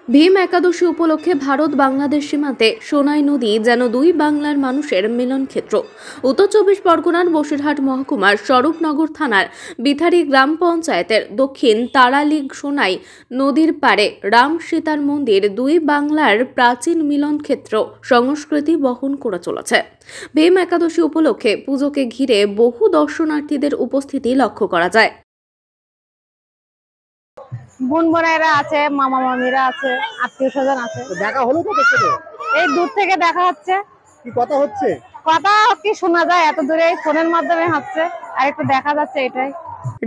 ভীম একাদশী উপলক্ষে ভারত বাংলাদেশ সীমান্তে সোনাই নদী যেন দুই বাংলার মানুষের মিলন ক্ষেত্র। উত্তর চব্বিশ পরগনার বসিরহাট মহকুমার স্বরূপনগর থানার বিথারি গ্রাম পঞ্চায়েতের দক্ষিণ তারালি সোনাই নদীর পাড়ে রাম সীতার মন্দির দুই বাংলার প্রাচীন মিলন ক্ষেত্র সংস্কৃতি বহন করে চলেছে। ভীম একাদশী উপলক্ষে পুজোকে ঘিরে বহু দর্শনার্থীদের উপস্থিতি লক্ষ্য করা যায়। বোন বোনেরা আছে, মামা মামিরা আছে, আত্মীয় স্বজন আছে। দেখা হলো তো দেখতে তো? এই দূর থেকে দেখা হচ্ছে। কি কথা হচ্ছে? কথা কি শোনা যায় এত দূরে, ফোনের মাধ্যমে হচ্ছে আর একটু দেখা যাচ্ছে, এটাই।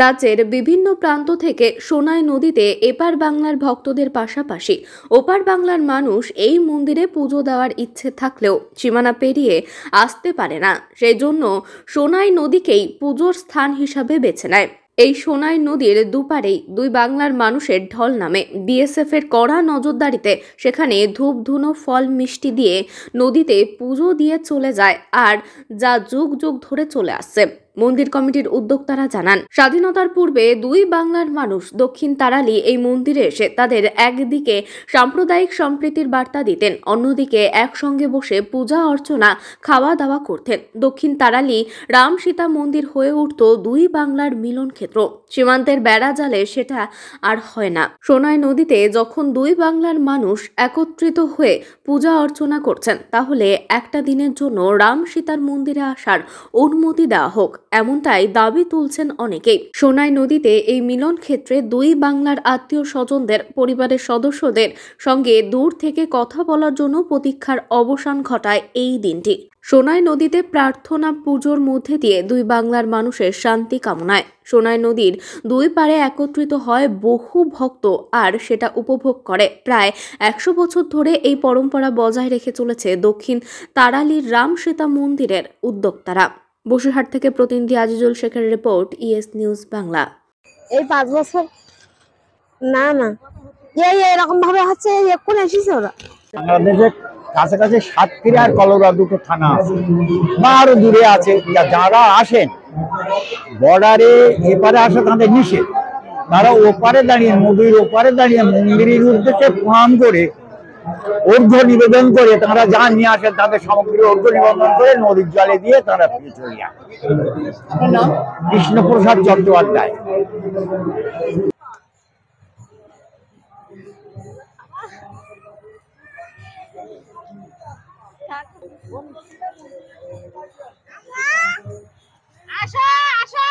রাজ্যের বিভিন্ন প্রান্ত থেকে সোনাই নদীতে এপার বাংলার ভক্তদের পাশাপাশি ওপার বাংলার মানুষ এই মন্দিরে পুজো দেওয়ার ইচ্ছে থাকলেও সীমানা পেরিয়ে আসতে পারে না, সেই জন্য সোনাই নদীকেই পুজোর স্থান হিসাবে বেছে নেয়। এই সোনাই নদীর দুপারেই দুই বাংলার মানুষের ঢল নামে। বিএসএফ এর কড়া নজরদারিতে সেখানে ধূপ ধুনো ফল মিষ্টি দিয়ে নদীতে পুজো দিয়ে চলে যায়, আর যা যুগ যুগ ধরে চলে আসছে। মন্দির কমিটির উদ্যোক্তারা জানান, স্বাধীনতার পূর্বে দুই বাংলার মানুষ দক্ষিণ তারালি এই মন্দিরে এসে তাদের একদিকে সাম্প্রদায়িক সম্প্রীতির বার্তা দিতেন, অন্যদিকে একসঙ্গে বসে পূজা অর্চনা খাওয়া দাওয়া করতেন। দক্ষিণ তারালি রাম সীতা মন্দির হয়ে উঠত দুই বাংলার মিলন ক্ষেত্র। সীমান্তের বেড়া জালে সেটা আর হয় না। সোনাই নদীতে যখন দুই বাংলার মানুষ একত্রিত হয়ে পূজা অর্চনা করছেন, তাহলে একটা দিনের জন্য রাম সীতার মন্দিরে আসার অনুমতি দেওয়া হোক, এমনটাই দাবি তুলছেন অনেকেই। সোনাই নদীতে এই মিলন ক্ষেত্রে দুই বাংলার আত্মীয় স্বজনদের পরিবারের সদস্যদের সঙ্গে দূর থেকে কথা বলার জন্য প্রতীক্ষার অবসান ঘটায় এই দিনটি। সোনাই নদীতে প্রার্থনা পুজোর মধ্যে দিয়ে দুই বাংলার মানুষের শান্তি কামনায় সোনাই নদীর দুই পাড়ে একত্রিত হয় বহু ভক্ত, আর সেটা উপভোগ করে প্রায় 100 বছর ধরে। এই পরম্পরা বজায় রেখে চলেছে দক্ষিণ তারালির রাম সীতা মন্দিরের উদ্যোক্তারা। বসিরহাট থেকে প্রতিনিধি আজিজুল শেখের রিপোর্ট, ইএস নিউজ বাংলা। এই 5 বছর না এরকম ভাবে হচ্ছে, এখন এসেছে ওরা। বাংলাদেশের কাছাকাছি সাতক্ষীরা আর কলরা দুটো থানা আছে বা আরো দূরে আছে। যারা আসেন বর্ডারে এপারে আসে তাদের নিষেধ, তারা ওপারে দাঁড়িয়ে নদীর ওপারে দাঁড়িয়ে মন্দিরের উদ্দেশ্যে প্রণাম করে অর্ঘ্য নিবেদন করে তারা যা নিয়ে আসেন তাদের সামগ্রী অর্ঘ্য নিবেদন করে নদীর জলে দিয়ে তারা ফিরে চলে যায়। কৃষ্ণপ্রসাদ চট্টোপাধ্যায়। আসো আসো।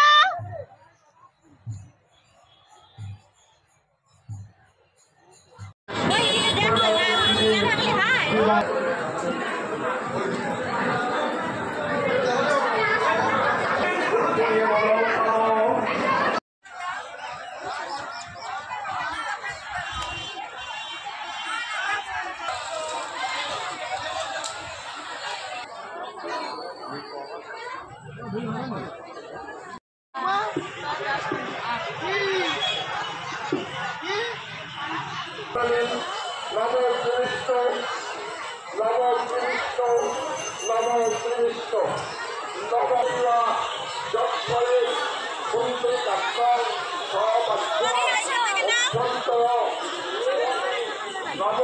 নব